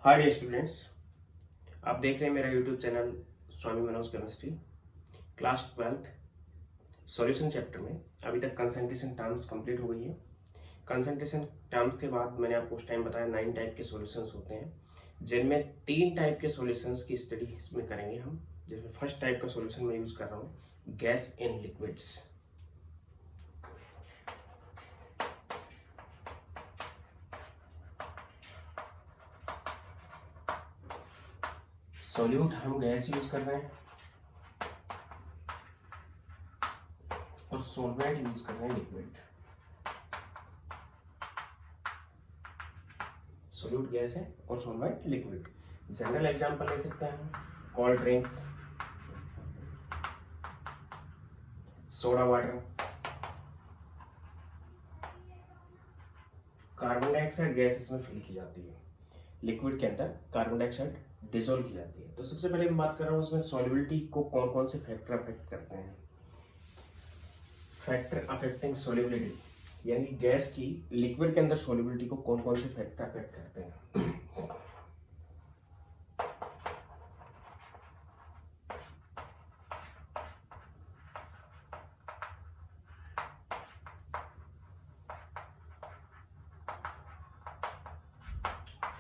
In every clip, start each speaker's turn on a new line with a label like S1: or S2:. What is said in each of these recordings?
S1: Hi dear students, आप देख रहे हैं मेरा YouTube channel Swami Manoj chemistry. Class 12th solution chapter में अभी तक कंसंट्रेशन टर्म्स कंप्लीट हो गई है। कंसंट्रेशन टर्म्स के बाद मैंने आपको उस टाइम बताया 9 टाइप के सॉल्यूशंस होते हैं, जिनमें 3 टाइप के सॉल्यूशंस की स्टडी इसमें करेंगे हम। जिसमें फर्स्ट टाइप का सॉल्यूशन मैं यूज़ कर रहा हूँ, गैस इन लिक्विड्स। सॉल्यूट हम गैस यूज कर रहे हैं और सॉल्वेंट यूज कर रहे हैं लिक्विड। सॉल्यूट गैस है और सॉल्वेंट लिक्विड। जनरल एग्जांपल ले सकते हैं, cold drinks, soda water. Carbon dioxide gas इसमें फिल की जाती है, लिक्विड के अंदर कार्बन डाइऑक्साइड डिसॉल्व की जाती है। तो सबसे पहले मैं बात कर रहा हूँ उसमें सॉल्युबिलिटी को कौन कौन से फैक्टर अफेक्ट करते हैं। फैक्टर अफेक्टिंग सॉल्युबिलिटी यानी कि गैस की लिक्विड के अंदर सॉल्युबिलिटी को कौन कौन से फैक्टर अफेक्ट करते हैं।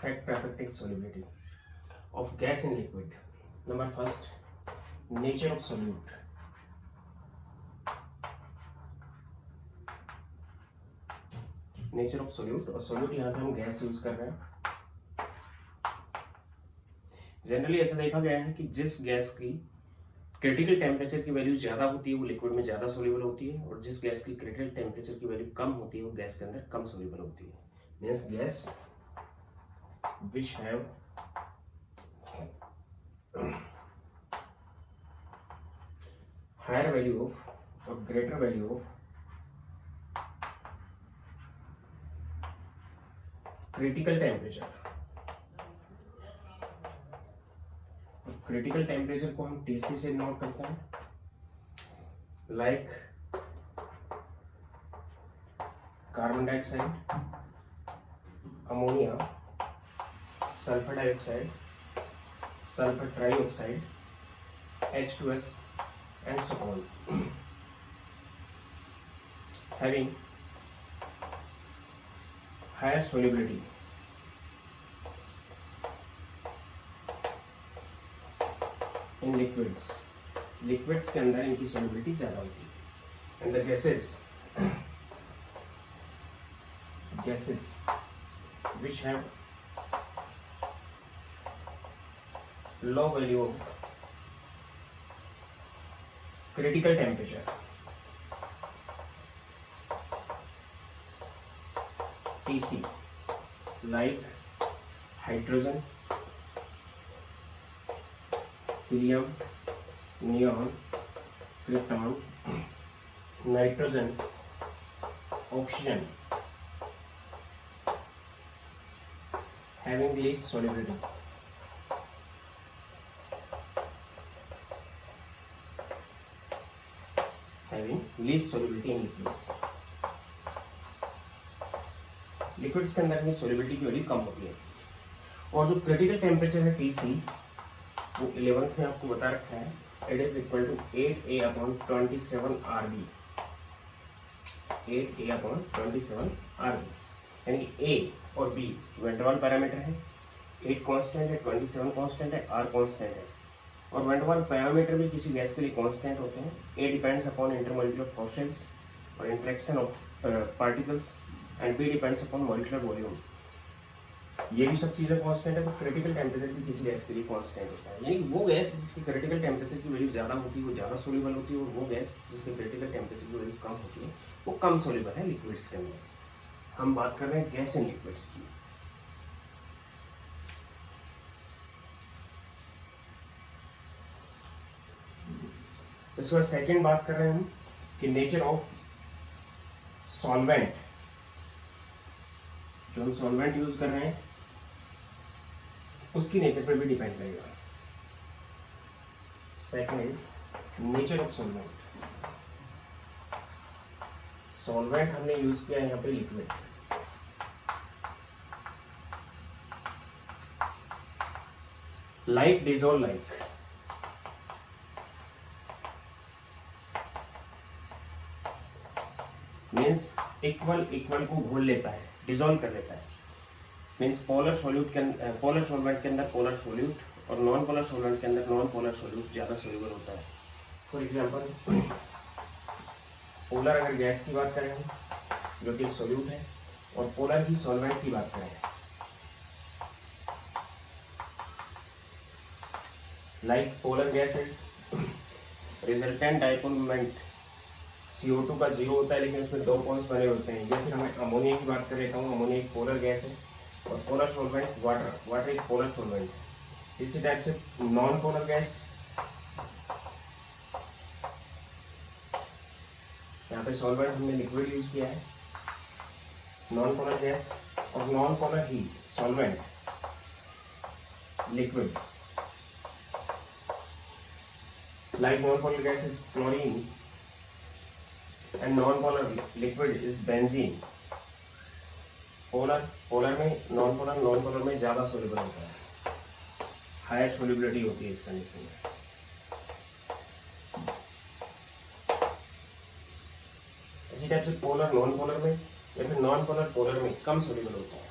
S1: Factor affecting solubility of gas in liquid. Number first, nature of solute. Nature of solute, और सोल्यूट यहाँ पे हम गैस यूज कर रहे हैं। जनरली ऐसा देखा गया है कि जिस गैस की क्रिटिकल टेम्परेचर की वैल्यू ज्यादा होती है वो लिक्विड में ज्यादा सोल्यूबल होती है, और जिस गैस की क्रिटिकल टेम्परेचर की वैल्यू कम होती है वो गैस के अंदर कम सोल्यूबल होती है। Means gas which have higher value of or greater value of critical temperature। Critical temperature को हम TC से नोट करते हैं, like carbon dioxide, ammonia, sulphur dioxide, sulphur trioxide, H2S and so on, having higher solubility in liquids। liquids के अंदर इनकी solubility ज़्यादा होती है। and the gases which have low value of critical temperature, TC, like hydrogen, helium, neon, krypton, nitrogen, oxygen, having least solubility। having least solubility in liquids। Liquids के अंदर में solubility की वैल्यू कम होती है, और जो क्रिटिकल टेम्परेचर है TC वो 11th में आपको बता रखा है, it is equal to 8A/27 RB। 8A/27 RB यानी कि A और B वेंडवाल पैरामीटर है। 8 कांस्टेंट है, 27 कांस्टेंट है, R कांस्टेंट है। और वेंडवाल पैरामीटर भी किसी गैस के लिए कांस्टेंट होते हैं। A depends upon intermolecular forces और interaction of particles, and B depends upon molecular volume. ये भी सब चीज़ें कांस्टेंट है, तो क्रिटिकल टेम्परेचर भी किसी गैस के लिए कांस्टेंट होता है। यानी वो गैस जिसकी क्रिटिकल टेम्परेचर की वैल्यू ज़्यादा होती है वो ज़्यादा सोल्यूबल होती है, और वो गैस जिसकी क्रिटिकल टेम्परेचर की वैल्यू कम होती है वो कम सोल्यूबल है लिक्विड्स के अंदर। हम बात कर रहे हैं गैस इन लिक्विड्स की। इसके बाद सेकेंड बात कर रहे हैं हम कि नेचर ऑफ सॉल्वेंट। जो हम सॉल्वेंट यूज कर रहे हैं उसकी नेचर पर भी डिपेंड करेगा। Second is nature of solvent. Solvent हमने यूज किया यहाँ पे liquid, like dissolve like, means equal equal को घोल लेता है, डिजोल्व कर लेता है। मीन्स पोलर सॉल्यूट के अंदर, पोलर सॉल्वेंट के अंदर पोलर सॉल्यूट और नॉन पोलर सॉल्वेंट के अंदर नॉन पोलर सॉल्यूट ज़्यादा सोल्यूबल होता है। फॉर एग्जांपल पोलर अगर गैस की बात करें हम, जो कि एक सॉल्यूट है, और पोलर ही सॉल्वेंट की बात करें, like polar gases resultant dipole moment CO2 का 0 होता है, लेकिन उसमें 2 पॉइंट्स बने होते हैं। या फिर हमें अमोनिया की बात कर लेता हूँ, अमोनिया एक पोलर गैस है और पोलर सॉल्वेंट वाटर, वाटर एक पोलर सॉल्वेंट है। इसी टाइप से नॉन पोलर गैस, यहाँ पे सॉल्वेंट हमने लिक्विड यूज किया है, नॉन पोलर गैस और non polar he solvent liquid, like non polar gas is chlorine and non polar liquid is benzene. Polar में नॉन पोलर में ज्यादा सोल्यूबल होता है, हायर सोल्यूबिलिटी होती है इस कंडीशन में। इसी टाइप से पोलर नॉन पोलर में या फिर नॉन पोलर पोलर में कम सोल्यूबल होता है।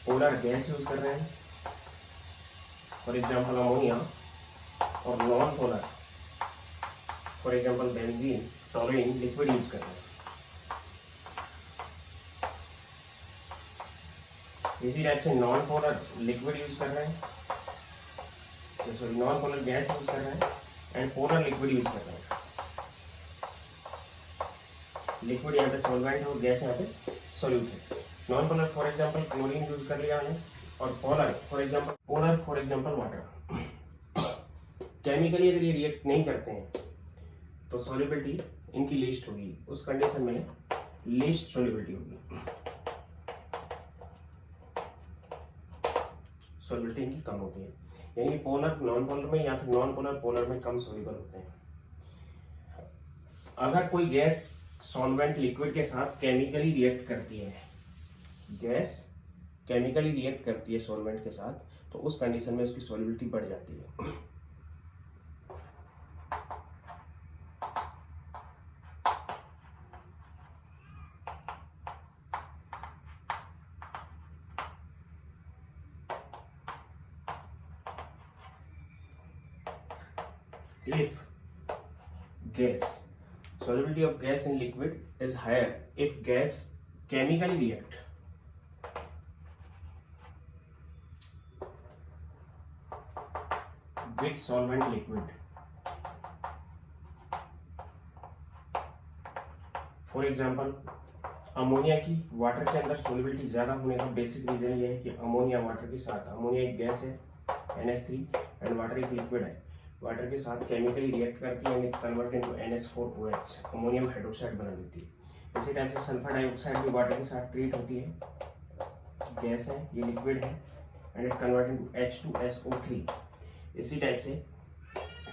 S1: पोलर गैस यूज कर रहे हैं, फॉर एग्जांपल अमोनिया, और non polar for example benzene, toluene liquid use कर रहे हैं। इसी टाइप से नॉन पोलर लिक्विड यूज कर रहे हैं, sorry non polar gas use कर रहे हैं एंड पोलर लिक्विड यूज कर रहे हैं। लिक्विड यहाँ पे सॉल्वेंट है और गैस यहाँ पे सॉल्यूट है। Non polar for example chlorine use कर लिया हमने, और polar for example water. Chemically अगर ये रिएक्ट नहीं करते हैं तो सॉल्युबिलिटी इनकी लीस्ट होगी, उस कंडीशन में लीस्ट सॉल्युबिलिटी होगी, सॉल्युबिलिटी इनकी कम होती है। यानी पोलर नॉन पोलर में या फिर नॉन पोलर पोलर में कम सोल्यूबल होते हैं। अगर कोई गैस सॉल्वेंट लिक्विड के साथ केमिकली रिएक्ट करती है, गैस केमिकली रिएक्ट करती है सॉल्वेंट के साथ, तो उस कंडीशन में उसकी सॉल्युबिलिटी बढ़ जाती है। If gas, solubility of gas in liquid is higher if gas chemically react with solvent liquid. For example ammonia की वाटर के अंदर सोलिबिलिटी ज़्यादा होने का बेसिक रीज़न ये है कि अमोनिया वाटर के साथ, अमोनिया एक गैस है NH3 एंड वाटर एक लिक्विड है, वाटर के साथ केमिकली रिएक्ट करती है and convert into NH4OH, ammonium hydroxide बना देती है। इसी टाइप से सल्फर डाइऑक्साइड भी वाटर के साथ ट्रीट होती है, गैस है, ये लिक्विड है and it convert into H2SO3। इसी टाइप से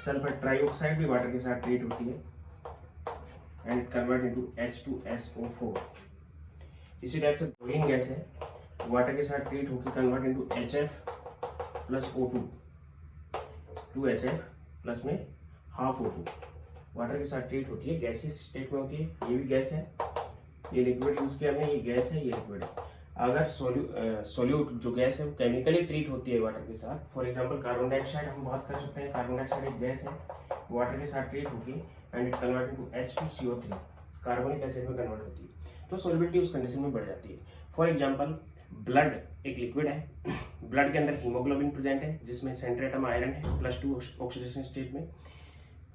S1: सल्फर ट्राइऑक्साइड भी वाटर के साथ ट्रीट होती है एंड कन्वर्ट इनटू H2SO4। इसी टाइप से क्लोरीन गैस है, वाटर के साथ ट्रीट होकर convert into HF+O2, 2HF plus में हाफ O2, वाटर के साथ ट्रीट होती है, गैसियस स्टेट में होती है। ये भी गैस है, ये लिक्विड यूज किया हमने, ये गैस है, ये लिक्विड है। अगर सोल्यूट जो गैस है वो केमिकली ट्रीट होती है वाटर के साथ, फॉर एग्जांपल कार्बन डाइऑक्साइड हम बात कर सकते हैं। कार्बन डाइऑक्साइड एक गैस है, वाटर के साथ ट्रीट होगी and it convert into H2CO3, carbonic acid में कन्वर्ट होती है, तो सोल्युबिलिटी उस कंडीशन में बढ़ जाती है। फॉर एग्जांपल ब्लड एक लिक्विड है, ब्लड के अंदर हीमोग्लोबिन प्रेजेंट है जिसमें सेंट्रेटम आयरन है +2 ऑक्सीडेशन स्टेट में।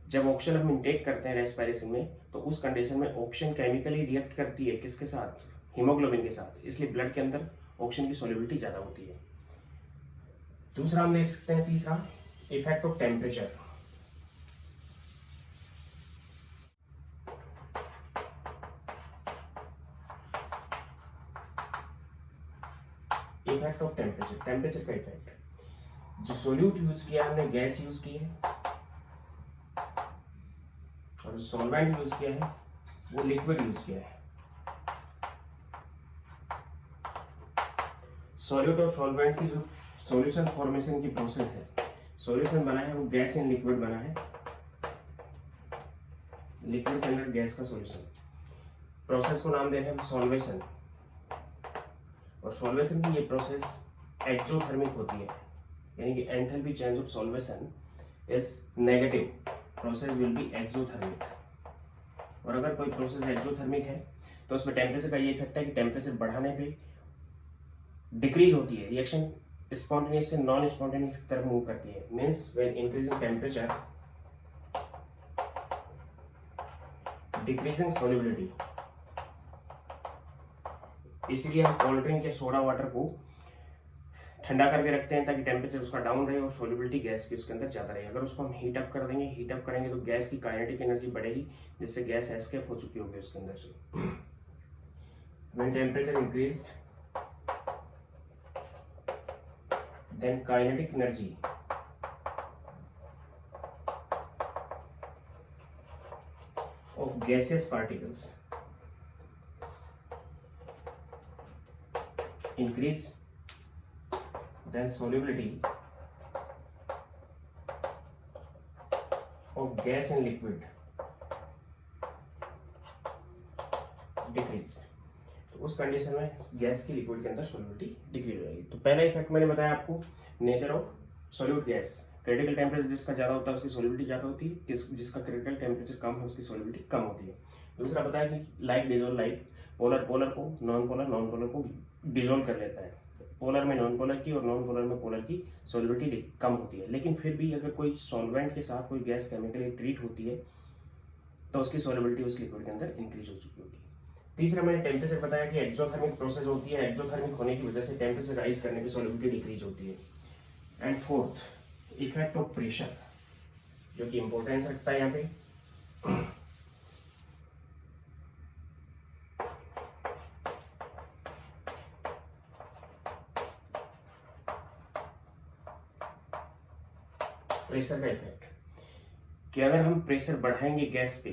S1: जब ऑक्सीजन हम इनटेक करते हैं रेस्पिरेशन में, तो उस कंडीशन में ऑक्सीजन केमिकली रिएक्ट करती है किसके साथ, हीमोग्लोबिन के साथ, इसलिए ब्लड के अंदर ऑक्सीजन की सोल्युबिलिटी ज़्यादा होती है। दूसरा हम देख सकते हैं, तीसरा effect of temperature. Effect of temperature, temperature का इफेक्ट। जो सोल्यूट यूज किया हमने, गैस यूज की है, और जो सॉल्वेंट यूज किया है वो लिक्विड यूज किया है। सॉल्यूट और सॉल्वेंट की जो सॉल्यूशन फॉर्मेशन की प्रोसेस है, सॉल्यूशन बना है वो गैस इन लिक्विड बना है, लिक्विड के अंदर गैस का सॉल्यूशन। प्रोसेस को नाम दे रहे हैं सॉल्वेशन, और सॉल्वेशन की ये प्रोसेस एक्सोथर्मिक होती है, यानी कि enthalpy change of solvation is negative, process will be exothermic. और अगर कोई प्रोसेस एक्सोथर्मिक है तो उसमें टेम्परेचर का ये इफेक्ट है कि टेम्परेचर बढ़ाने पे डिक्रीज होती है, रिएक्शन स्पॉन्टेनियस से नॉन स्पॉन्टेनियस की तरफ मूव करती है। Means when increasing temperature decreasing solubility. इसीलिए हम कोल्ड ड्रिंक या सोडा वाटर को ठंडा करके रखते हैं ताकि टेम्परेचर उसका डाउन रहे और सॉल्युबिलिटी गैस की उसके अंदर ज़्यादा रहे। अगर उसको हम हीट अप कर देंगे, हीट अप करेंगे तो गैस की काइनेटिक एनर्जी बढ़ेगी, जिससे गैस एस्केप हो चुकी होगी उसके अंदर से। When temperature increased then kinetic energy of gaseous particles increase, then solubility of gas in liquid decrease। तो उस कंडीशन में गैस की लिक्विड के अंदर सॉल्युबिलिटी डिक्रीज हो जाएगी। तो पहला इफेक्ट मैंने बताया आपको, nature of solute gas. Critical temperature जिसका ज़्यादा होता है उसकी सॉल्युबिलिटी ज़्यादा होती है, जिसका क्रिटिकल टेम्परेचर कम है उसकी सॉल्युबिलिटी कम होती है। दूसरा बताया कि like dissolve like, polar polar को नॉन पोलर को डिजोल्व कर लेता है। पोलर में नॉन पोलर की और नॉन पोलर में पोलर की सॉल्युबिलिटी कम होती है, लेकिन फिर भी अगर कोई सॉल्वेंट के साथ कोई गैस केमिकली ट्रीट होती है तो उसकी सॉल्युबिलिटी उस लिक्विड के अंदर इंक्रीज हो चुकी होगी। तीसरा मैंने टेम्परेचर बताया कि एक्सोथर्मिक प्रोसेस होती है, एक्सोथर्मिक होने की वजह से टेम्परेचर राइज करने की सॉल्युबिलिटी डिक्रीज होती है। And fourth effect of pressure, जो कि इंपॉर्टेंस रखता है यहाँ पे। प्रेशर का इफेक्ट कि अगर हम प्रेशर बढ़ाएंगे गैस पे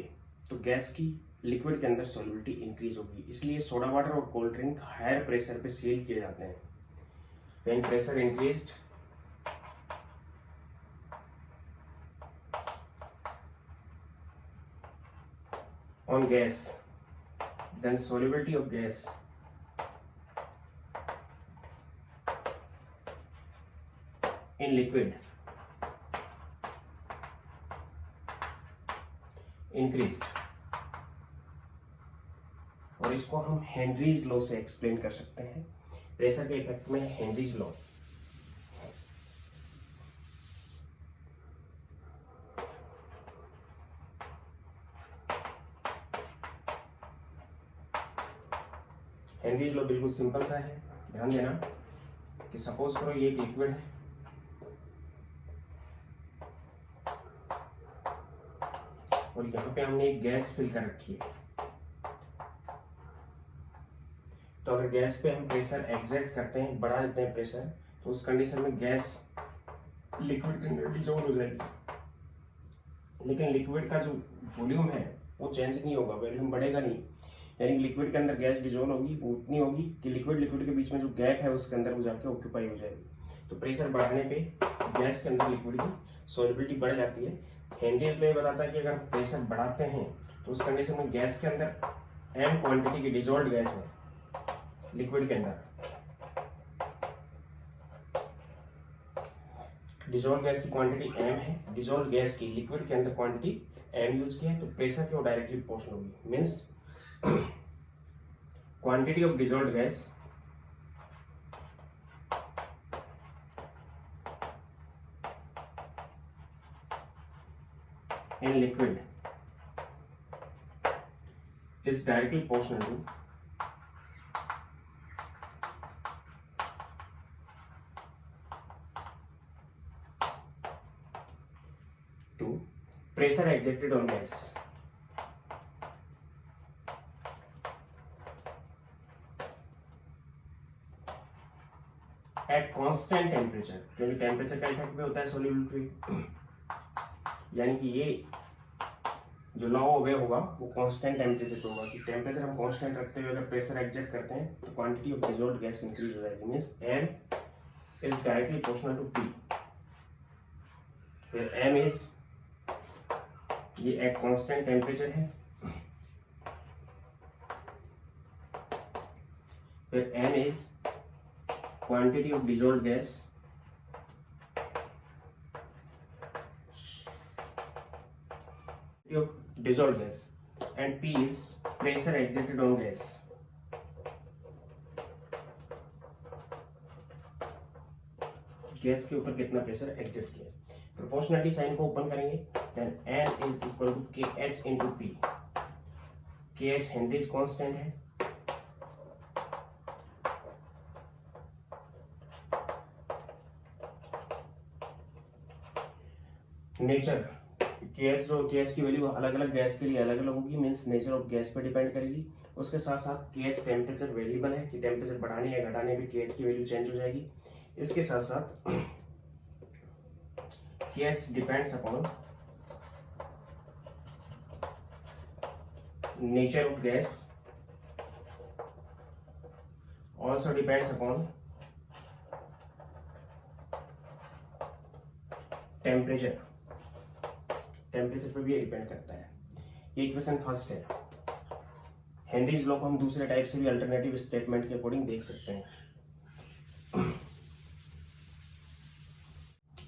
S1: तो गैस की लिक्विड के अंदर सॉल्युबिलिटी इंक्रीज होगी। इसलिए सोडा वाटर और कोल्ड ड्रिंक हायर प्रेशर पे सील किए जाते हैं। When pressure increased on gas then solubility of gas in liquid increased. और इसको हम हेनरीज लॉ से एक्सप्लेन कर सकते हैं। प्रेशर के इफेक्ट में हेनरीज लॉ, हेनरीज लॉ बिल्कुल सिंपल सा है। ध्यान देना कि सपोज करो ये एक लिक्विड है और यहाँ पे हमने एक गैस फिल कर रखी है। तो अगर गैस पे हम प्रेशर एग्जर्ट करते हैं, बढ़ा देते हैं प्रेशर, तो उस कंडीशन में गैस लिक्विड के अंदर डिसॉल्व हो जाएगी। लेकिन लिक्विड का जो वॉल्यूम है वो चेंज नहीं होगा, वॉल्यूम बढ़ेगा नहीं। यानी लिक्विड के अंदर गैस डिसॉल्व होगी वो उतनी होगी कि लिक्विड के बीच में जो गैप है उसके अंदर वो जाके ऑक्यूपाई हो जाएगी। तो प्रेशर बढ़ाने पे गैस के अंदर लिक्विड की सॉल्युबिलिटी बढ़ जाती है। हेनरीज में बताता है कि अगर प्रेशर बढ़ाते हैं तो उस कंडीशन में गैस के अंदर एम क्वांटिटी की डिसॉल्व्ड गैस है लिक्विड के अंदर, डिसॉल्व गैस की क्वांटिटी m है, डिसॉल्व गैस की लिक्विड के अंदर क्वांटिटी m यूज की है, तो प्रेशर की वो डायरेक्टली प्रोपोर्शनल होगी। Means quantity of dissolve gas in liquid is directly proportional to pressure exerted on gas। At constant temperature, क्योंकि टेम्परेचर का इफेक्ट भी होता है सॉल्युबिलिटी पे। यानी कि ये जो लॉ ओबे होगा वो कांस्टेंट टेम्परेचर पे होगा कि टेम्परेचर हम कांस्टेंट रखते हुए अगर प्रेशर एग्जर्ट करते हैं तो quantity of dissolved gas increase हो जाएगी। Means m is directly proportional to p, फिर m इज ये एक कांस्टेंट टेम्परेचर है, फिर m is quantity of dissolved gas, of dissolved gas, and P is pressure exerted on gas. Gas के ऊपर कितना प्रेशर एग्जर्ट किया। प्रोपोर्शनलिटी साइन को ओपन करेंगे, then N is equal to KH into P। KH Henry's constant है, nature KH की value अलग अलग गैस के लिए अलग अलग होगी, मीन्स नेचर ऑफ गैस पे डिपेंड करेगी। उसके साथ साथ KH टेम्परेचर वेरिएबल है कि टेम्परेचर बढ़ाने या घटाने पे KH की वैल्यू चेंज हो जाएगी। इसके साथ साथ KH depends upon nature of gas, also depends upon temperature पे भी डिपेंड करता है। ये इक्वेशन फर्स्ट है। हेनरीज लॉ को हम दूसरे टाइप से भी अल्टरनेटिव स्टेटमेंट के अकॉर्डिंग देख सकते हैं।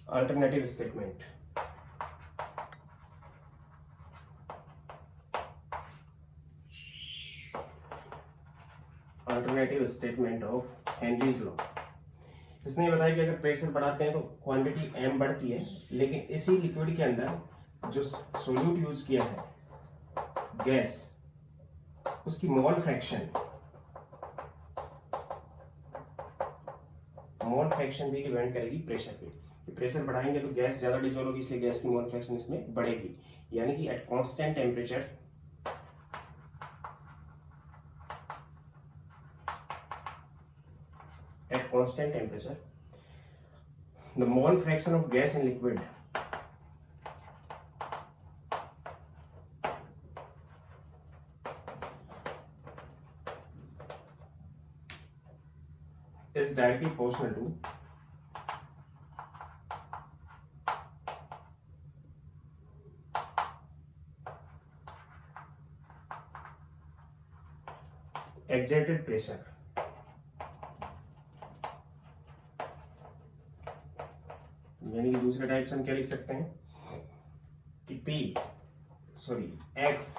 S1: Alternative statement, alternative statement of Henry's law. इसने बताया कि अगर प्रेशर बढ़ाते हैं तो क्वांटिटी m बढ़ती है, लेकिन इसी लिक्विड के अंदर जो सोल्यूट यूज किया है गैस, उसकी मोल फ्रैक्शन भी डिपेंड करेगी प्रेशर पे। प्रेशर बढ़ाएंगे तो गैस ज्यादा डिसॉल्व होगी, इसलिए गैस की मोल फ्रैक्शन इसमें बढ़ेगी। यानी कि eight constant temperature the mole fraction of gas in liquid is directly proportional to exerted pressure। यानी कि दूसरे टाइप से हम क्या लिख सकते हैं कि x,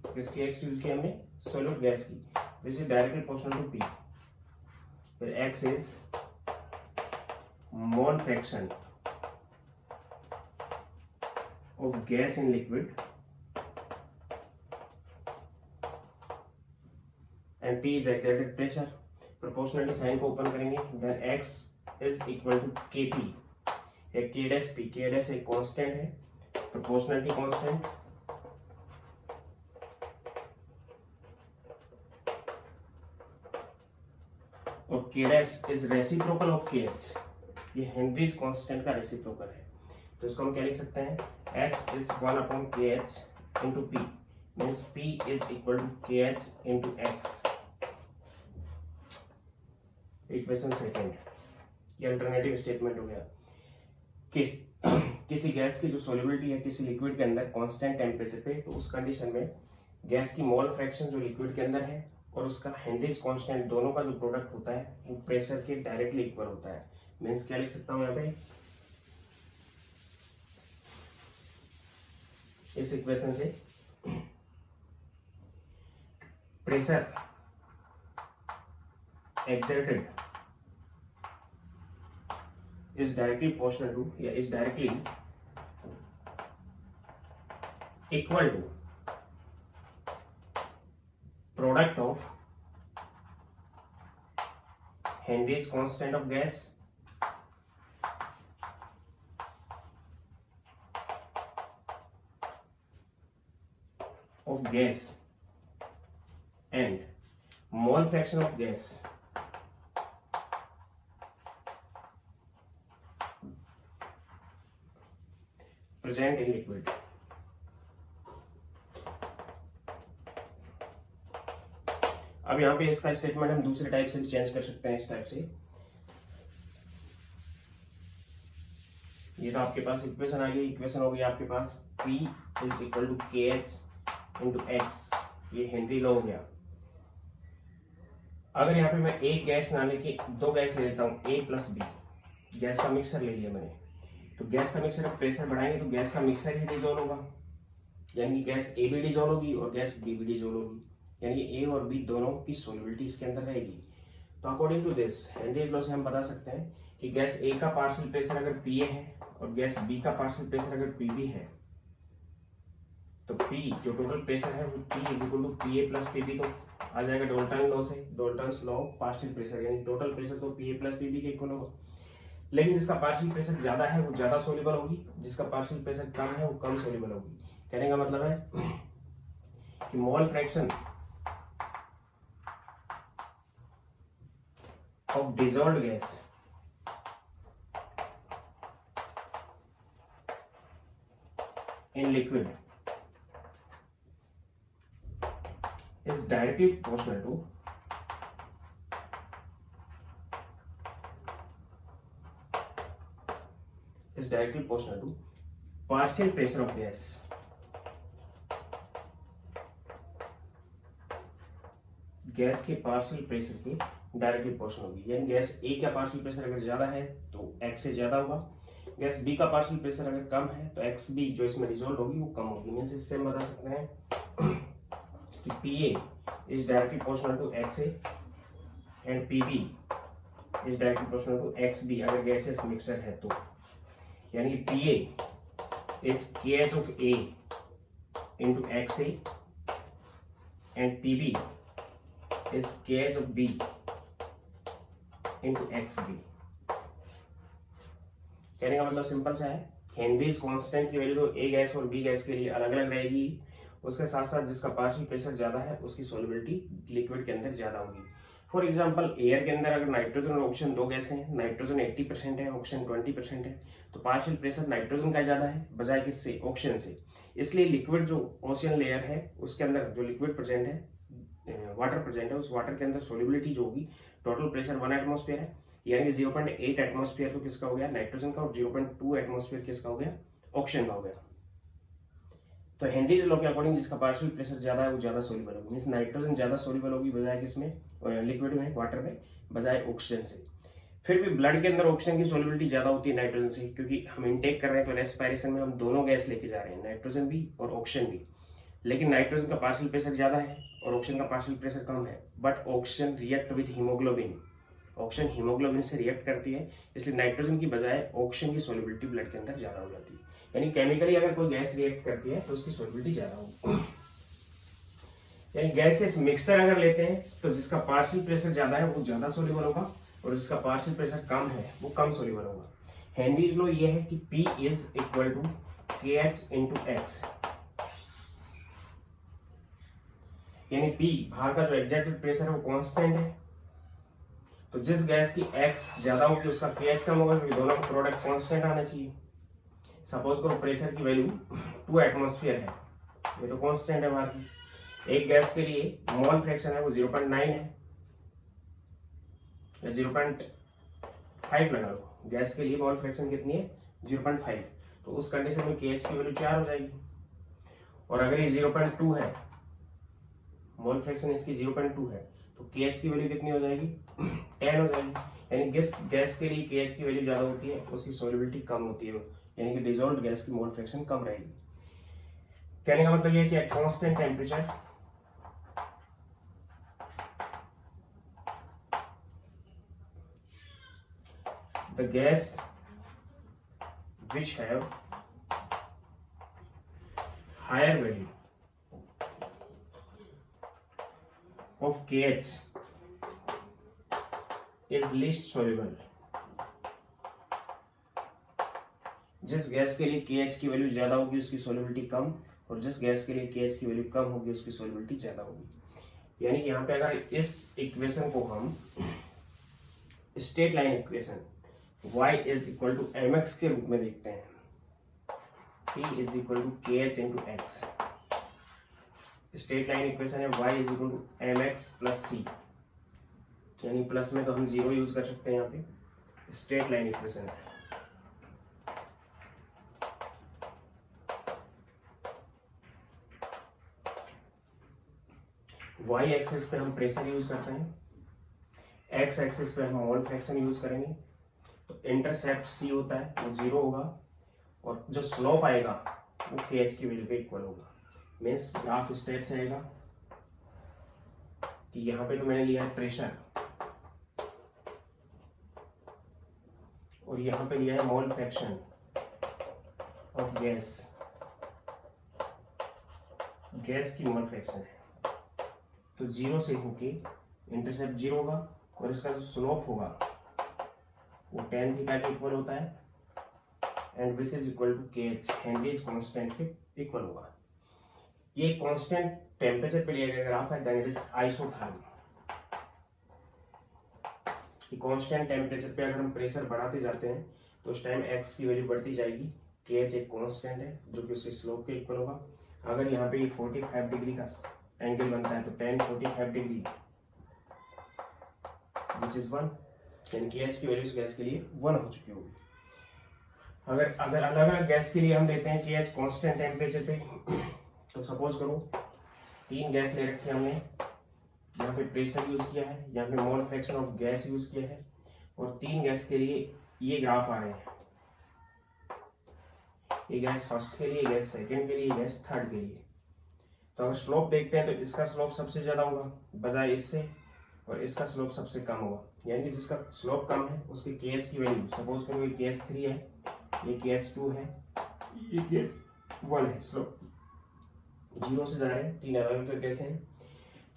S1: किसकी x यूज की हमने, सोल्यूट गैस की, which is directly proportional to P। फिर x is mole fraction of gas in liquid and P is exerted pressure. Proportionality sign को ओपन करेंगे, then x is equal to Kp, एक K dash P, K dash एक constant है, proportionality constant, और K dash is reciprocal of KH। ये Henry's constant का reciprocal है, तो इसको हम क्या लिख सकते हैं, x is 1/KH into P, means P is equal to KH into x। Equation second, ये अल्टरनेटिव स्टेटमेंट हो गया। किसी गैस की जो सॉल्युबिलिटी है किसी लिक्विड के अंदर कांस्टेंट टेम्परेचर पे, तो उस कंडीशन में गैस की मोल फ्रैक्शन जो लिक्विड के अंदर है और उसका हेनरीज कांस्टेंट, दोनों का जो प्रोडक्ट होता है वो प्रेशर के डायरेक्टली इक्वल होता है। मीन्स क्या लिख सकता हूं यहाँ पे, इस इक्वेशन से pressure exerted is directly proportional to, या is directly equal to product of Henry's constant of gas and mole fraction of gas present in liquid। अब यहाँ पे इसका स्टेटमेंट हम दूसरे टाइप से भी चेंज कर सकते हैं, इस टाइप से। ये तो आपके पास इक्वेशन आ गई, इक्वेशन हो गई आपके पास P is equal to KH into X, ये हेनरी लॉ हो गया। अगर यहाँ पे मैं एक गैस ना लेके दो गैस ले लेता हूँ, A प्लस B, गैस का मिक्सर ले लिया मैंने, तो गैस का मिक्सर का प्रेशर बढ़ाएंगे तो गैस का मिक्सर ही डिजोल्व होगा, यानी कि गैस A भी डिजोल्व होगी और गैस B भी डिजोल्व होगी, यानी A और B दोनों की सोल्युबिलिटी इसके अंदर रहेगी। तो according to this Henry's law से हम बता सकते हैं कि गैस A का पार्शियल प्रेशर अगर PA है और गैस B का पार्शियल प्रेशर अगर PB है, तो P जो टोटल प्रेशर है वो P is equal to PA plus PB, तो आ जाएगा डाल्टन लॉ से, Dalton's law of partial pressure, यानी टोटल प्रेशर तो PA प्लस PB के इक्वल होगा। लेकिन जिसका पार्शियल प्रेशर ज्यादा है वो ज्यादा सोल्यूबल होगी, जिसका पार्शियल प्रेशर कम है वो कम सोल्यूबल होगी। कहने का मतलब है कि मोल fraction of dissolved gas in liquid is directly proportional to partial pressure of gas gas के पार्शियल प्रेशर के डायरेक्टली प्रोपोर्शनल होगी, यानी गैस ए का पार्शियल प्रेशर अगर ज्यादा है तो एक्स से ज्यादा होगा, गैस बी का पार्शियल प्रेशर अगर कम है तो एक्स बी जो इसमें डिसॉल्व होगी वो कम होगी। मींस इससे हम बता सकते हैं कि P A is directly proportional to X A and P B is directly proportional to X B अगर गैसेस मिक्सर है तो, यानी P A is K H of A into X A and P B is K H of B into X B. कहने का मतलब simple सा है, Henrys constant की वैल्यू तो ए गैस और बी गैस के लिए अलग अलग रहेगी, उसके साथ साथ जिसका पार्शियल प्रेशर ज्यादा है उसकी सॉल्युबिलिटी लिक्विड के अंदर ज्यादा होगी। फॉर एग्जांपल एयर के अंदर अगर नाइट्रोजन और ऑक्सीजन दो गैसें हैं, नाइट्रोजन 80% है, ऑक्सीजन 20% है, तो पार्शियल प्रेशर नाइट्रोजन का ज्यादा है बजाय किससे, ऑक्सीजन से। इसलिए लिक्विड जो ओशियन लेयर है उसके अंदर जो लिक्विड प्रेजेंट है, वाटर प्रेजेंट है, उस वाटर के अंदर सॉल्युबिलिटी जो होगी, टोटल प्रेशर 1 एटमॉस्फेयर है, यानी कि 0.8 एटमॉस्फेयर तो किसका हो गया, नाइट्रोजन का, और 0.2 एटमॉस्फेयर किसका हो गया, ऑक्सीजन का हो गया। तो हेनरीज लॉ के अकॉर्डिंग जिसका पार्शियल प्रेशर ज्यादा है वो ज्यादा सोल्यूबल होगी, मींस नाइट्रोजन ज्यादा सोल्यूबल होगी बजाय किसमें, लिक्विड में, वाटर में, बजाय ऑक्सीजन से। फिर भी ब्लड के अंदर ऑक्सीजन की सोल्यूबिलिटी ज्यादा होती है नाइट्रोजन से, क्योंकि हम इनटेक कर रहे हैं तो रेस्पिरेशन में हम दोनों गैस लेके जा रहे हैं, नाइट्रोजन भी और ऑक्सीजन भी। लेकिन नाइट्रोजन का पार्शियल प्रेशर ज्यादा है और ऑक्सीजन का पार्शियल प्रेशर कम है, but oxygen react with haemoglobin, oxygen haemoglobin से रिएक्ट करती है, इसलिए नाइट्रोजन की बजाय ऑक्सीजन की सोल्युबिलिटी ब्लड के अंदर ज्यादा हो जाती है। यानी केमिकली अगर कोई गैस रिएक्ट करती है तो उसकी सोल्युबिलिटी ज्यादा होगी। यानी गैसेस मिक्सर अगर लेते हैं तो जिसका पार्शियल प्रेशर ज्यादा है वो ज्यादा सोल्यूबल होगा और जिसका पार्शियल प्रेशर कम है वो कम सोल्यूबल होगा। हेनरीज लॉ ये है कि P is equal to KH into X, यानी P बाहर का जो एग्जैक्टेड प्रेशर है वो कांस्टेंट है, तो जिस गैस की X ज्यादा होगी उसका KH कम होगा, क्योंकि दोनों का प्रोडक्ट कांस्टेंट आना चाहिए। सपोज करो प्रेशर की वैल्यू 2 एटमॉस्फेयर है, ये तो कांस्टेंट है बाहर की, एक गैस के लिए मोल फ्रैक्शन है वो 0.9 है या 0.5 लगा लो, गैस के लिए मोल फ्रैक्शन कितनी है 0.5, तो उस कंडीशन में KH की वैल्यू 4 हो जाएगी। और अगर ये 0.2 है, मोल फ्रैक्शन इसकी 0.2 है, तो KH की वैल्यू कितनी हो जाएगी 10 हो जाएगी। यानी गैस के लिए KH की वैल्यू ज्यादा होती है, उसकी सॉल्युबिलिटी कम होती है, यानी कि डिसॉल्व्ड गैस की मोल फ्रैक्शन कम रहेगी। कहने का मतलब ये है कि eight constant temperature the gas which have higher value of KH is least soluble। जिस गैस के लिए KH की वैल्यू ज्यादा होगी उसकी सोल्युबिलिटी कम, और जिस गैस के लिए KH की वैल्यू कम होगी उसकी सोल्युबिलिटी ज्यादा होगी। यानी कि यहाँ पे अगर इस इक्वेशन को हम straight line equation y is equal to mx के रूप में देखते हैं, P is equal to KH into X, straight line equation है y is equal to M X plus C, यानी प्लस में तो हम 0 यूज कर सकते हैं यहाँ पे। स्ट्रेट लाइन इक्वेशन है। y एक्सिस पे हम प्रेशर यूज करते हैं, x एक्सिस पे हम मोल फ्रैक्शन यूज करेंगे। तो इंटरसेप्ट c होता है वो 0 होगा, और जो स्लोप आएगा वो kh की वैल्यू के इक्वल होगा। मीन्स ग्राफ इस टाइप से आएगा कि यहाँ पे तो मैंने लिया है प्रेशर, और यहाँ पे लिया है मोल फ्रैक्शन ऑफ गैस, गैस की मोल फ्रैक्शन है। तो 0 से होके इंटरसेप्ट 0 होगा, और इसका जो स्लोप होगा वो tan थीटा के इक्वल होता है, and which is equal to kh, Henry's constant के इक्वल होगा। ये कांस्टेंट टेम्परेचर पे लिया गया ग्राफ है, then it is isotherm. Constant temperature पे अगर हम प्रेशर बढ़ाते जाते हैं तो उस टाइम x की वैल्यू बढ़ती जाएगी। kh एक कांस्टेंट है जो कि उसके स्लोप के इक्वल होगा। अगर यहाँ पे ये 45 डिग्री का एंगल बनता है तो tan 45 डिग्री विच इज 1, यानी कि h की वैल्यू इस गैस के लिए 1 हो चुकी होगी। अगर अलग अलग गैस के लिए हम देते हैं kh कांस्टेंट टेम्परेचर पे, तो सपोज करो 3 गैस ले रखी है हमने, यहाँ पे प्रेशर यूज किया है, यहाँ पे मोल फ्रैक्शन ऑफ गैस यूज किया है, और 3 गैस के लिए ये ग्राफ आ रहे हैं। ये गैस फर्स्ट के लिए, गैस सेकंड के लिए, गैस थर्ड के लिए। तो अगर स्लोप देखते हैं तो इसका स्लोप सबसे ज्यादा होगा बजाय इससे, और इसका स्लोप सबसे कम होगा, यानी कि जिसका स्लोप कम है उसके kh की वैल्यू, सपोज करो ये kh3 है, ये kh2 है, ये kh1 है। स्लोप 0 से जा रहे हैं, 3 अलग अलग कैसे हैं।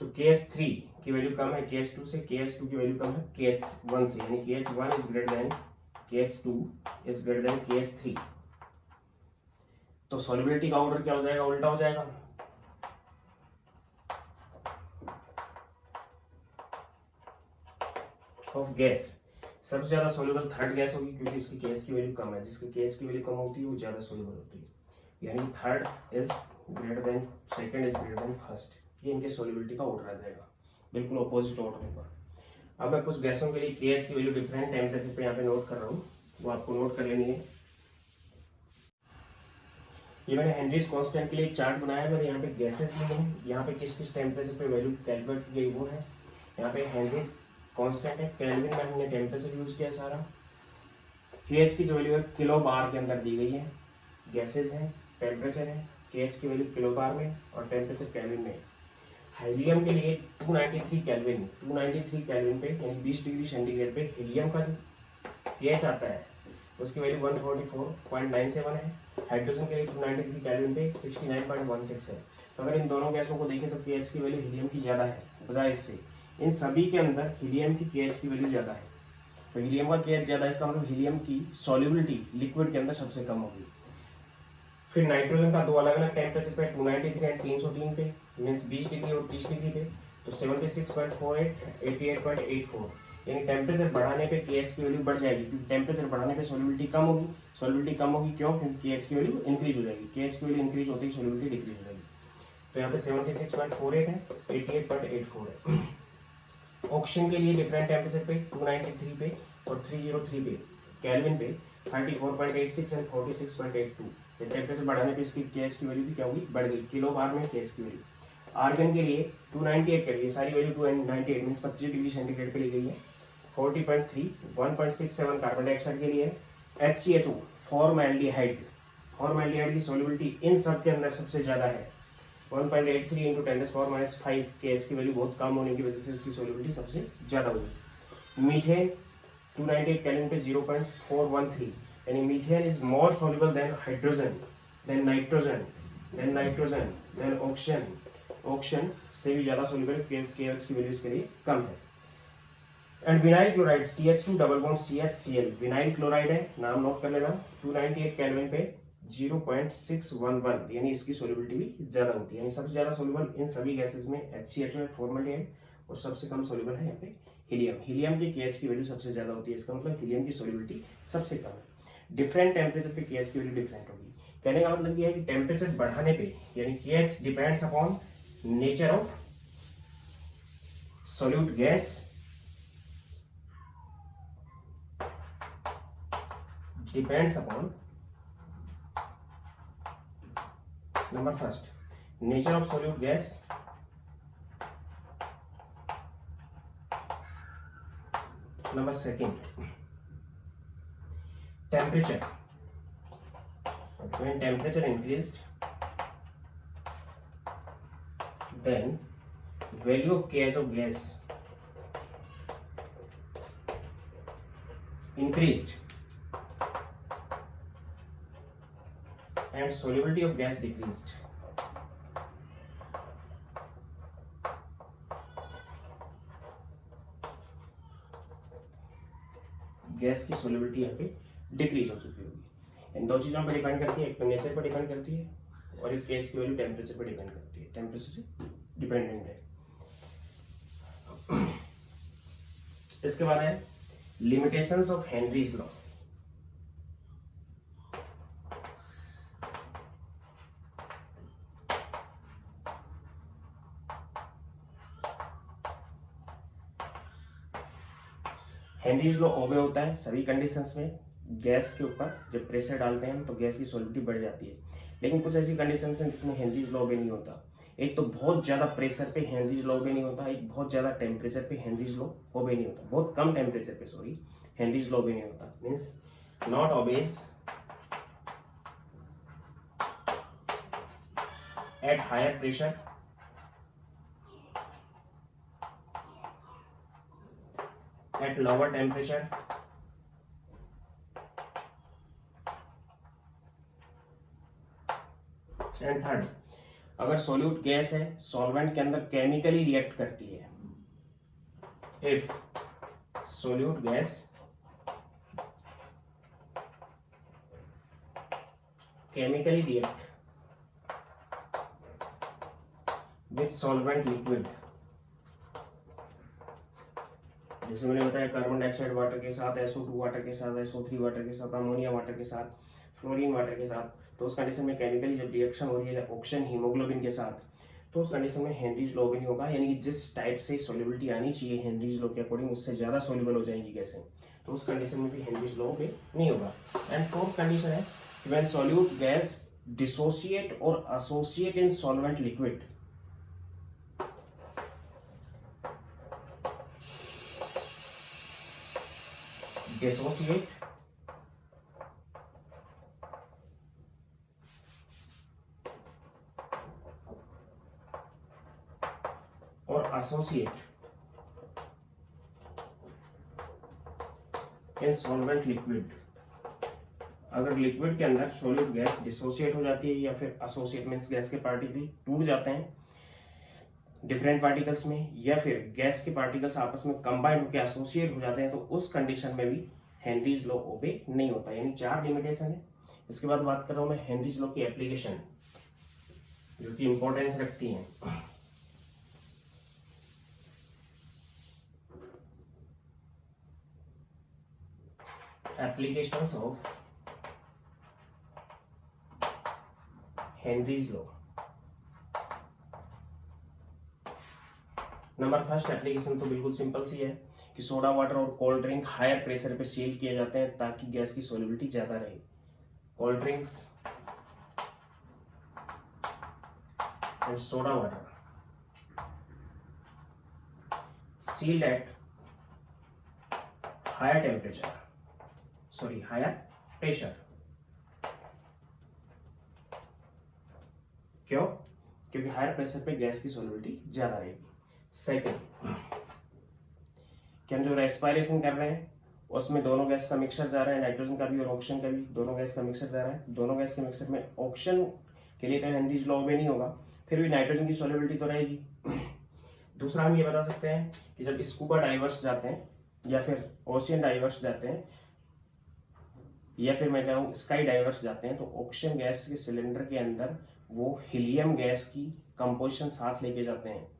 S1: तो kh3 की वैल्यू कम है kh2 से, kh2 की वैल्यू कम है kh1 से, यानी kh1 is greater than kh2 is greater than kh3। तो सॉल्युबिलिटी का ऑर्डर क्या हो जाएगा, उल्टा हो जाएगा। ऑफ गैस सबसे ज्यादा सोल्यूबल थर्ड गैस होगी, क्योंकि इसकी kh की वैल्यू कम है, जिसकी kh की वैल्यू कम होती है वो ज्यादा सोल्यूबल होती है, यानी third is greater than second is greater than first. ये इनके सोल्यूबिलिटी का ऑर्डर आ जाएगा, बिल्कुल अपोजिट ऑर्डर होगा। अब मैं कुछ गैसों के लिए kh की वैल्यू डिफरेंट टेम्परेचर पे यहाँ पे नोट कर रहा हूँ, वो आपको नोट कर लेनी है। ये मैंने हेनरीज कांस्टेंट के लिए एक चार्ट बनाया है, मैंने यहाँ पे गैसेस लिए हैं, यहाँ पे किस किस टेम्परेचर पे वैल्यू कैलकुलेट की गई वो है। यहाँ पे हेनरीज कांस्टेंट है, केल्विन में हमने टेम्परेचर यूज किया सारा। kh की जो वैल्यू है किलो बार के अंदर दी गई है। गैसेस है, टेम्परेचर है, kh की वैल्यू किलो बार में और टेम्परेचर केल्विन में। हीलियम के लिए 293 केल्विन, 293 केल्विन पे यानी 20 डिग्री सेंटीग्रेड पे हीलियम का जो kh आता है उसकी वैल्यू 144.97 है। हाइड्रोजन के लिए 293 केल्विन पे 69.16 है। तो अगर इन दोनों गैसों को देखें तो kh की वैल्यू हीलियम की ज्यादा है बजाय इससे। इन सभी के अंदर हीलियम की kh की वैल्यू ज्यादा है, तो हीलियम का kh ज्यादा है, इसका मतलब हीलियम की सॉल्युबिलिटी लिक्विड के अंदर सबसे कम होगी। फिर नाइट्रोजन का दो अलग अलग टेम्परेचर पे 293 एंड 303 पे, मीन्स 20 डिग्री और 30 डिग्री पे, तो 76.48, 88.84, यानी टेम्परेचर बढ़ाने पे kh की वैल्यू बढ़ जाएगी, क्योंकि टेम्परेचर बढ़ाने पे सॉल्युबिलिटी कम होगी। सॉल्युबिलिटी कम होगी क्यों, क्योंकि kh की वैल्यू इंक्रीज हो जाएगी। kh की वैल्यू इंक्रीज होती है, सॉल्युबिलिटी डिक्रीज हो जाएगी। तो यहाँ पे 76.48 है, 88.84 है। ऑक्सीजन के लिए डिफरेंट टेम्परेचर पे 293 पे और 303 पे केल्विन पे 34.86 एंड 46.82, टेम्परेचर बढ़ाने पे इसकी kh की वैल्यू भी क्या होगी, बढ़ गई, किलो बार में kh की वैल्यू। आर्गन के लिए 298 के लिए सारी वैल्यू 298 मीन्स 25 डिग्री सेंटीग्रेड पे ली गई है। 40.3, 1.67 कार्बन डाइऑक्साइड के लिए। HCHO फॉर्मैल्डिहाइड, फॉर्मैल्डिहाइड की सॉल्युबिलिटी इन सब के अंदर सबसे ज्यादा है, 1.83 इंटू 10⁻⁵ kh की वैल्यू बहुत कम होने की वजह से इसकी सॉल्युबिलिटी सबसे ज्यादा होगी। मीथेन 298 केल्विन पे 0.413, यानी methane is more soluble than hydrogen, then nitrogen, then oxygen. Oxygen से भी ज्यादा सॉल्युबल, kh की वैल्यू इसके लिए कम है। And vinyl chloride CH2 double bond CHCl, vinyl chloride है, नाम नोट कर लेना, 298 केल्विन पे 0.611, यानी इसकी सॉल्युबिलिटी भी ज्यादा होती है, यानी सबसे ज्यादा सॉल्युबल इन सभी गैसेस में HCHO है, फॉर्मल्डिहाइड, और सबसे कम सॉल्युबल है यहाँ पे हीलियम। हीलियम की kh की वैल्यू सबसे ज्यादा होती है, इसका मतलब हीलियम की सॉल्युबिलिटी सबसे कम है। डिफरेंट टेम्परेचर पे kh की वैल्यू डिफरेंट होगी। कहने का मतलब यह है कि टेम्परेचर बढ़ाने पे, यानी kh depends upon nature of solute gas depends upon, number first, nature of solute gas number second, temperature. When temperature increased, then value of kh of gas increased and solubility of gas decreased. Gas की solubility यहाँ पे decrease हो चुकी होगी। इन दो चीज़ों पर depend करती है, एक तो नेचर पर डिपेंड करती है और एक केस की वैल्यू टेम्परेचर पर डिपेंड करती है, टेम्परेचर डिपेंडेंट है। इसके बाद है limitations of Henry's law. Henrys law ओबे होता है सभी कंडीशंस में। गैस के ऊपर जब प्रेशर डालते हैं तो गैस की सॉलिबिलिटी बढ़ जाती है, लेकिन कुछ ऐसी कंडीशंस हैं जिसमें हेनरीज लॉ ओबे नहीं होता। एक तो बहुत ज़्यादा प्रेशर पे हेनरीज लॉ ओबे नहीं होता, एक बहुत ज़्यादा टेम्परेचर पे हेनरीज लॉ ओबे नहीं होता, बहुत कम टेम्परेचर पे सॉरी हेनरीज लॉ ओबे नहीं होता। Means not obeys at higher pressure at lower temperature and third, अगर सॉल्यूट गैस है सॉल्वेंट के अंदर केमिकली रिएक्ट करती है, if solute gas chemically react with solvent liquid, जैसे मैंने बताया कार्बन डाइऑक्साइड वाटर के साथ, SO2 वाटर के साथ, SO3 वाटर के साथ, अमोनिया वाटर के साथ, फ्लोरीन वाटर के साथ, तो उस कंडीशन में केमिकली जब रिएक्शन हो रही है ऑक्सीजन हीमोग्लोबिन के साथ, तो उस कंडीशन में हेनरीज लॉ भी नहीं होगा, यानी कि जिस टाइप से सॉल्युबिलिटी आनी चाहिए हेनरीज लॉ के अकॉर्डिंग उससे ज़्यादा सॉल्युबल हो जाएंगी गैसें, तो उस कंडीशन में भी हेनरीज लॉ भी नहीं होगा। एंड फोर्थ कंडीशन है व्हेन सॉल्यूट गैस डिसोशिएट और एसोसिएट इन सॉल्वेंट लिक्विड, डिसोशिएट और एसोसिएट इन सॉल्वेंट लिक्विड। अगर लिक्विड के अंदर सॉल्यूट गैस डिसोशिएट हो जाती है या फिर एसोसिएट मींस गैस के पार्टिकल टूट जाते हैं डिफरेंट पार्टिकल्स में, या फिर गैस के पार्टिकल्स आपस में कंबाइन होकर एसोसिएट हो जाते हैं, तो उस कंडीशन में भी हेनरीज लॉ ओबे नहीं होता। यानी 4 लिमिटेशन है। इसके बाद बात कर रहा हूं मैं हेनरीज लॉ की एप्लीकेशन जो कि इंपॉर्टेंस रखती है। Applications of Henry's law. Number first application तो बिल्कुल सिंपल सी है कि सोडा वाटर और कोल्ड ड्रिंक हायर प्रेशर पे सील किए जाते हैं ताकि गैस की सॉल्युबिलिटी ज्यादा रहे। Cold drinks and soda water sealed at higher temperature, sorry higher pressure. क्यों? क्योंकि हायर प्रेशर पे गैस की सॉल्युबिलिटी ज्यादा रहेगी। सेकेंड, कि हम जो रेस्पिरेशन कर रहे हैं उसमें दोनों गैस का मिक्सर जा रहा है, नाइट्रोजन का भी और ऑक्सीजन का भी, दोनों गैस का मिक्सर जा रहा है। दोनों गैस के मिक्सर में ऑक्सीजन के लिए तो हेनरीज लॉ में नहीं होगा, फिर भी नाइट्रोजन की सॉल्युबिलिटी तो रहेगी। दूसरा हम ये बता सकते हैं कि जब स्कूबा डाइवर्स जाते हैं या फिर ओशियन डाइवर्स जाते हैं या फिर मैं कहूँ स्काई डाइवर्स जाते हैं, तो ऑक्सीजन गैस के सिलेंडर के अंदर वो हीलियम गैस की कंपोजिशन साथ लेके जाते हैं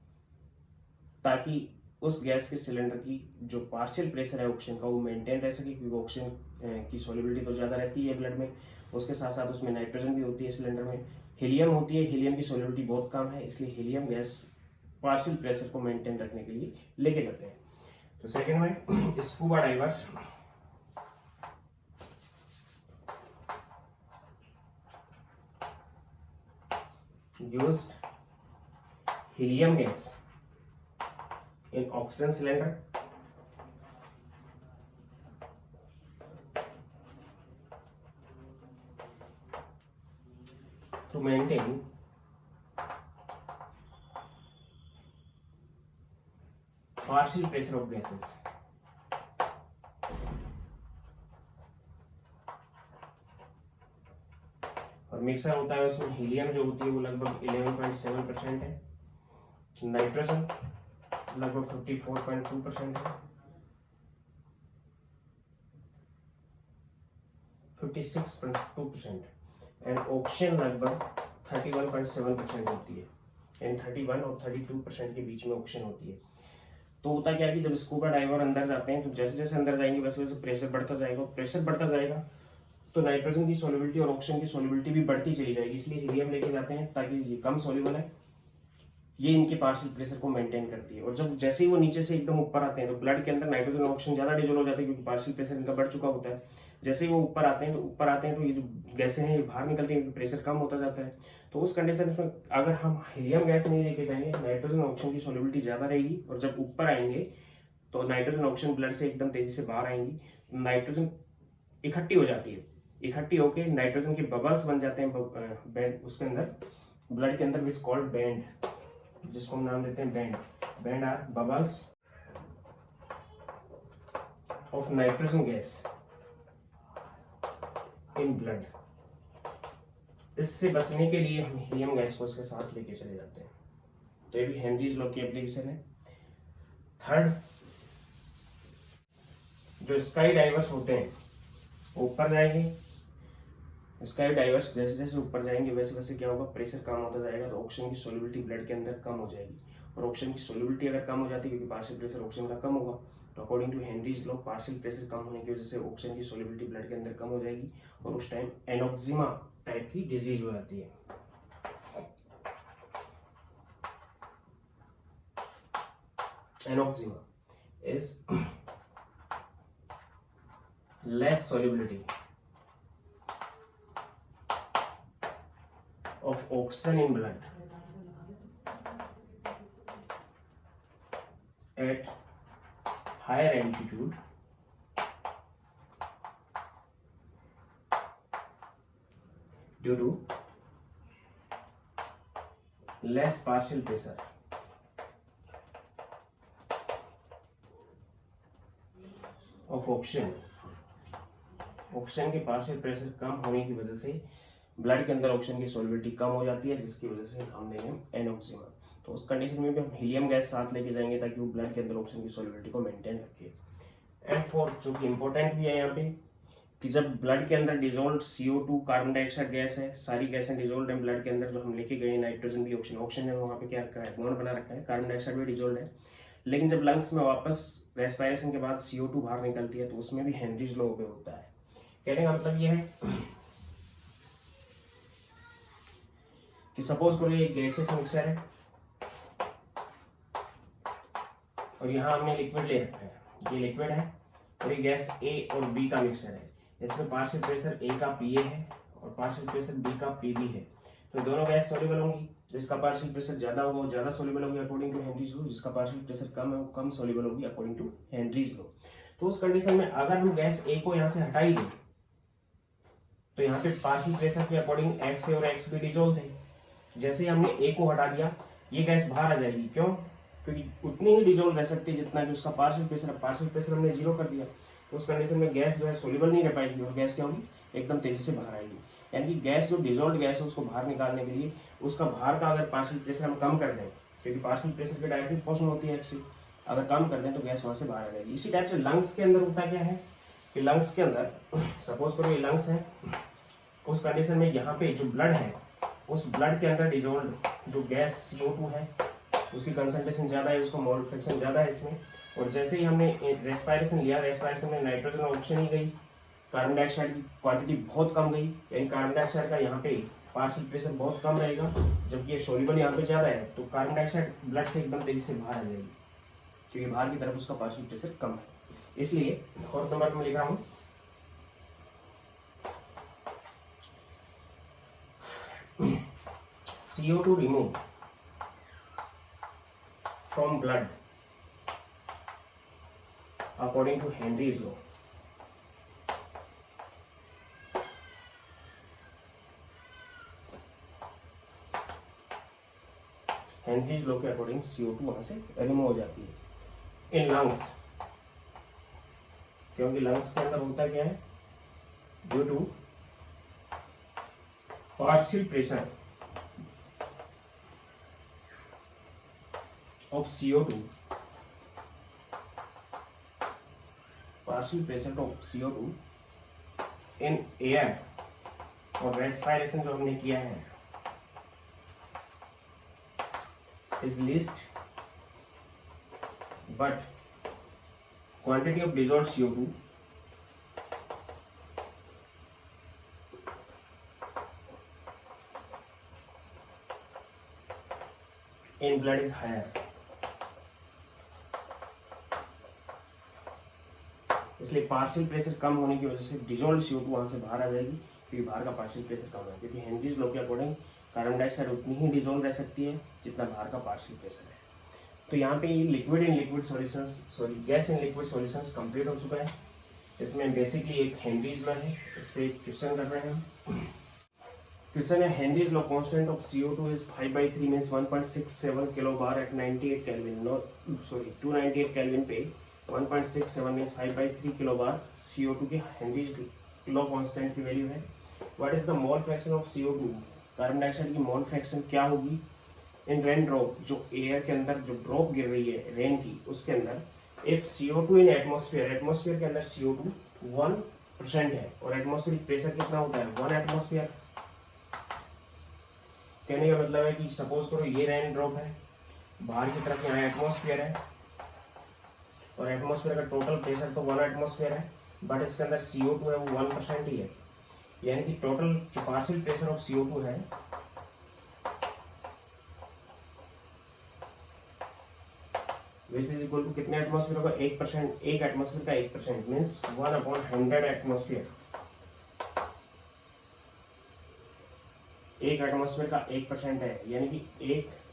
S1: ताकि उस गैस के सिलेंडर की जो पार्शियल प्रेशर है ऑक्सीजन का वो मेंटेन रह सके, क्योंकि ऑक्सीजन की सॉल्युबिलिटी तो ज़्यादा रहती है ब्लड में, उसके साथ साथ उसमें नाइट्रोजन भी होती है सिलेंडर में, हीलियम होती है, हीलियम की सॉल्युबिलिटी बहुत कम है, इसलिए हीलियम गैस पार्शियल प्रेशर को मेंटेन रखने के लिए लेके जाते हैं। तो सेकंड में scuba divers used helium gas in oxygen cylinder to maintain partial pressure of gases. और मिक्सर होता है उसमें हीलियम जो होती है वो लगभग 11.7% है, नाइट्रोजन लगभग 54.2% है, 56.2% एंड ऑक्सीजन लगभग 31.7% होती है, यानी 31 और 32% के बीच में ऑक्सीजन होती है। तो होता क्या है कि जब स्कूबा डाइवर अंदर जाते हैं तो जैसे जैसे अंदर जाएंगे वैसे वैसे प्रेशर बढ़ता जाएगा, प्रेशर बढ़ता जाएगा तो नाइट्रोजन की सॉल्युबिलिटी और ऑक्सीजन की सॉल्युबिलिटी भी बढ़ती चली जाएगी, इसलिए हीलियम लेके जाते हैं ताकि ये कम सॉल्युबल है, ये इनके पार्शियल प्रेशर को मेंटेन करती है। और जब जैसे ही वो नीचे से एकदम ऊपर आते हैं तो ब्लड के अंदर नाइट्रोजन और ऑक्सीजन ज्यादा डिजोल्व हो जाते हैं क्योंकि पार्शियल प्रेशर इनका बढ़ चुका होता है। जैसे ही वो ऊपर आते हैं तो ये जो गैसें हैं ये बाहर निकलती हैं, प्रेशर कम होता जाता है। तो उस कंडीशन में अगर हम हीलियम गैस नहीं लेके जाएंगे, नाइट्रोजन और ऑक्सीजन की सॉल्युबिलिटी ज्यादा रहेगी और जब ऊपर आएंगे तो नाइट्रोजन ऑक्सीजन ब्लड से एकदम तेजी से बाहर आएंगी, नाइट्रोजन इकट्ठी हो जाती है, इकट्ठी होके नाइट्रोजन के बबल्स बन जाते हैं बैंड उसके अंदर, ब्लड के अंदर विच कॉल्ड बैंड, जिसको हम नाम देते हैं bends. Bends are bubbles of nitrogen gas in blood. इससे बचने के लिए हम हीलियम गैस को इसके साथ लेके चले जाते हैं। तो ये भी हेनरीज लॉ की एप्लीकेशन है। थर्ड, जो स्काई डाइवर्स होते हैं वो ऊपर जाएंगे, स्काई डाइवर्स जैसे जैसे ऊपर जाएंगे वैसे वैसे क्या होगा, प्रेशर कम होता जाएगा तो ऑक्सीजन की सॉल्युबिलिटी ब्लड के अंदर कम हो जाएगी। और ऑक्सीजन की सॉल्युबिलिटी अगर कम हो जाती है क्योंकि पार्शियल प्रेशर ऑक्सीजन का कम होगा, तो according to Henry's law partial pressure कम होने की वजह से ऑक्सीजन की सॉल्युबिलिटी ब्लड के अंदर कम हो जाएगी और उस टाइम एनोक्सिमा टाइप की डिजीज हो जाती है। Anoxemia is less solubility of oxygen in blood at higher altitude due to less partial pressure of oxygen। Oxygen के पार्शियल प्रेशर कम होने की वजह से ब्लड के अंदर ऑक्सीजन की सॉल्युबिलिटी कम हो जाती है, जिसकी वजह से हम देंगे एनोक्सिमा। तो उस कंडीशन में भी हम हीलियम गैस साथ लेके जाएंगे ताकि वो ब्लड के अंदर ऑक्सीजन की सॉल्युबिलिटी को मेंटेन रखे। एंड फोर्थ, जो कि इंपॉर्टेंट भी है यहाँ पे, कि जब ब्लड के अंदर dissolve CO2 carbon dioxide gas है, सारी गैसें डिजोल्व है ब्लड के अंदर, जो हम लेके गए नाइट्रोजन भी, ऑक्सीजन है वहाँ पे क्या रखा है, बॉन्ड बना रखा है, कार्बन डाइऑक्साइड भी डिजोल्व है। लेकिन जब लंग्स में वापस रेस्पिरेशन के बाद CO2 बाहर निकलती है तो उसमें भी हेनरीज लॉ होता है। कहने का मतलब यह है कि सपोज करो ये गैसेस मिक्सर है और यहाँ हमने लिक्विड ले रखा है, ये लिक्विड है और ये गैस A और B का मिक्सर है। इसमें पार्शियल प्रेशर A का PA है और पार्शियल प्रेशर B का PB है। तो दोनों गैस सॉल्युबल होंगी, जिसका पार्शियल प्रेशर ज्यादा होगा वो ज्यादा सॉल्युबल होगी अकॉर्डिंग टू हेनरीज लॉ, जिसका पार्शियल प्रेशर कम है वो कम सॉल्युबल होगी अकॉर्डिंग टू हेनरीज लॉ। तो उस कंडीशन में अगर हम गैस A को यहाँ से हटा ही दें तो यहाँ पे पार्शियल प्रेशर के अकॉर्डिंग XA और XB डिजोल्व थे। जैसे ही हमने A को हटा दिया ये गैस बाहर आ जाएगी, क्यों? क्योंकि उतनी ही डिजोल्व रह सकती है जितना कि उसका पार्शियल प्रेशर हमने 0 कर दिया। तो उस कंडीशन में गैस जो है सोल्यूबल नहीं रह पाएगी और गैस क्या होगी, एकदम तेजी से बाहर आएगी। यानी कि गैस जो डिजोल्व गैस है उसको बाहर निकालने के लिए उसका बाहर का अगर पार्शियल प्रेशर हम कम कर दें, क्योंकि पार्शियल प्रेशर पे डायरेक्टली पोर्शन होती है XC, अगर कम कर दें तो गैस वहां से बाहर आ जाएगी। इसी टाइप से लंग्स के अंदर होता क्या है कि लंग्स के अंदर सपोज करो ये लंग्स है, उस कंडीशन में यहाँ पे जो ब्लड है उस ब्लड के अंदर डिजोल्व जो गैस CO2 है उसकी कंसंट्रेशन ज़्यादा है, उसका मोल फ्रैक्शन ज़्यादा है इसमें। और जैसे ही हमने रेस्पिरेशन लिया, रेस्पिरेशन में नाइट्रोजन और ऑक्सीजन ही गई, कार्बन डाइऑक्साइड की क्वांटिटी बहुत कम गई, यानी कार्बन डाइऑक्साइड का यहाँ पे पार्शियल प्रेशर बहुत कम रहेगा, जबकि ये सोल्यूबल यहाँ पे ज़्यादा है, तो कार्बन डाइऑक्साइड ब्लड से एकदम तेजी से बाहर आ जाएगी, क्योंकि बाहर की तरफ उसका पार्शियल प्रेशर कम है। इसलिए फोर्थ नंबर में लिख रहा हूँ CO2 removed from blood according to Henry's law. Henry's law के अकॉर्डिंग CO2 वहां से रिमूव हो जाती है इन लंग्स, क्योंकि लंग्स के अंदर होता क्या है, due to partial pressure of CO2, partial pressure of CO2 in air, और रेस्पिरेशन जो हमने किया है is least, but quantity of dissolved CO2 in blood is higher. इसलिए पार्शियल प्रेशर कम होने की वजह से डिजोल्व CO2 वहां से बाहर आ जाएगी, क्योंकि बाहर का पार्शियल प्रेशर कम है, क्योंकि हेनरीज लॉ के अकॉर्डिंग कार्बन डाइऑक्साइड उतनी ही डिजोल्व रह सकती है जितना बाहर का पार्शियल प्रेशर है। तो यहाँ पे liquid in liquid solutions, sorry gas in liquid solutions complete हो चुका है। इसमें बेसिकली एक हेनरीज लॉ है, इस पर एक क्वेश्चन कर रहे हैं हम। क्वेश्चन है Henry's law constant of CO2 is 5/3 means 1.67 kilo bar at 98 kelvin, no sorry 298 kelvin पे 1.67 मींस 5/3 किलो बार CO2 की हेनरीज लॉ कांस्टेंट की वैल्यू है। What is the mole fraction of CO2, carbon dioxide की mole fraction क्या होगी in rain drop, जो air के अंदर जो ड्रॉप गिर रही है रेन की उसके अंदर, if CO2 in atmosphere, atmosphere के अंदर CO2 1% है और एटमॉस्फेरिक प्रेशर कितना होता है 1 एटमॉस्फेयर। कहने का मतलब है कि सपोज करो ये रेन ड्रॉप है, बाहर की तरफ यहाँ एटमॉस्फेयर है और एटमॉस्फेयर का टोटल प्रेशर तो 1 एटमॉस्फेयर है, बट इसके अंदर CO2 है वो 1% ही है, यानी कि टोटल जो पार्शियल प्रेशर ऑफ CO2 है विच इज इक्वल टू कितने एटमॉस्फेयर होगा 1%, एक एटमॉस्फेयर का 1% मीन्स 1/100 एटमॉस्फेयर, एक एटमॉस्फेयर का 1% है, यानी कि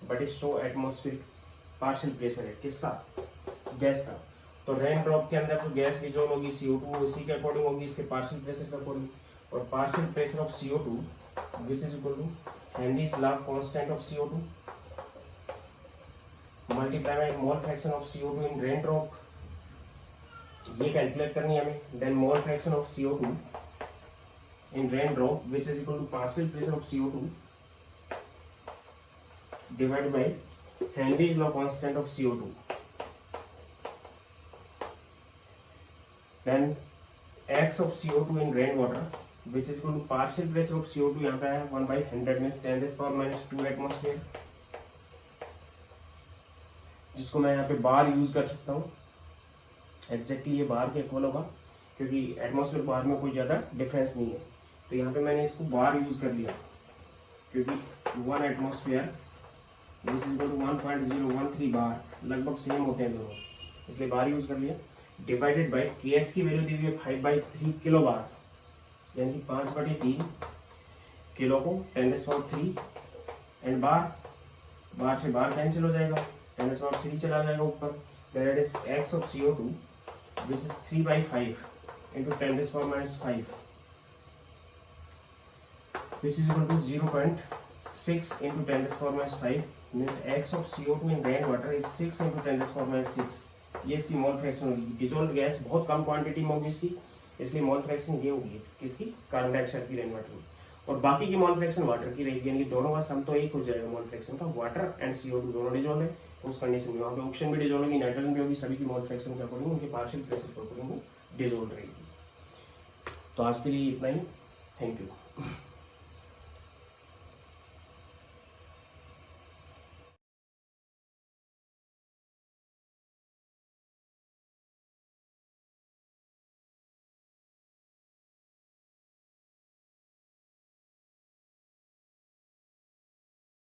S1: 1/100 एटमॉस्फेयर पार्शियल प्रेशर है किसका, गैस का। तो रेन ड्रॉप के अंदर जो गैस डिजोल्व होगी CO2 उसी के अकॉर्डिंग होगी इसके पार्शियल प्रेशर के अकॉर्डिंग, और partial pressure of CO2 which is equal to Henry's law constant of CO2 multiply by mole fraction of CO2 in rain drop, ये कैलकुलेट करनी है हमें। Then mole fraction of CO2 in rain drop which is equal to partial pressure of CO2 divided by Henry's law constant of CO2. Then x of CO2 in rainwater which is equal to partial pressure of CO2 यहाँ पे है 1/100 means 10⁻² atmosphere, जिसको मैं यहाँ पे बार use कर सकता हूँ। एग्जैक्टली ये बार के इक्वल होगा क्योंकि एटमॉस्फेयर बार में कोई ज़्यादा डिफरेंस नहीं है, तो यहाँ पे मैंने इसको बार यूज कर लिया क्योंकि 1 atmosphere this is equal to 1.013 bar, लगभग सेम होते हैं दोनों, इसलिए बार यूज कर लिया। डिवाइडेड बाय KH की वैल्यू दी हुई है 5/3 किलो बार, यानी कि 5/3 किलो को 10⁻³ एंड बार से बार कैंसिल हो जाएगा, 10⁻³ चला जाएगा ऊपर। That is x of CO2 which is 3/5 into 10⁻⁵ which is equal to 0.6 into 10⁻⁵ means x of CO2 in rainwater is 6 into 10⁻⁶। ये इसकी मोल फ्रैक्शन होगी। डिसॉल्व्ड गैस बहुत कम क्वांटिटी में होगी इसकी, इसलिए मोल फ्रैक्शन ये होगी किसकी, कार्बन डाइऑक्साइड की रेन वाटर में, और बाकी की मोल फ्रैक्शन वाटर की रहेगी, यानी कि दोनों का सम तो एक हो जाएगा मोल फ्रैक्शन का। वाटर एंड CO2 दोनों डिसॉल्व है उस कंडीशन में, वहाँ पे ऑक्सीजन भी डिसॉल्व होगी, नाइट्रोजन भी होगी, सभी की मोल फ्रैक्शन के अकॉर्डिंग उनके पार्शियल प्रेशर के अकॉर्डिंग वो डिसॉल्व रहेगी। तो आज के लिए इतना ही, थैंक यू।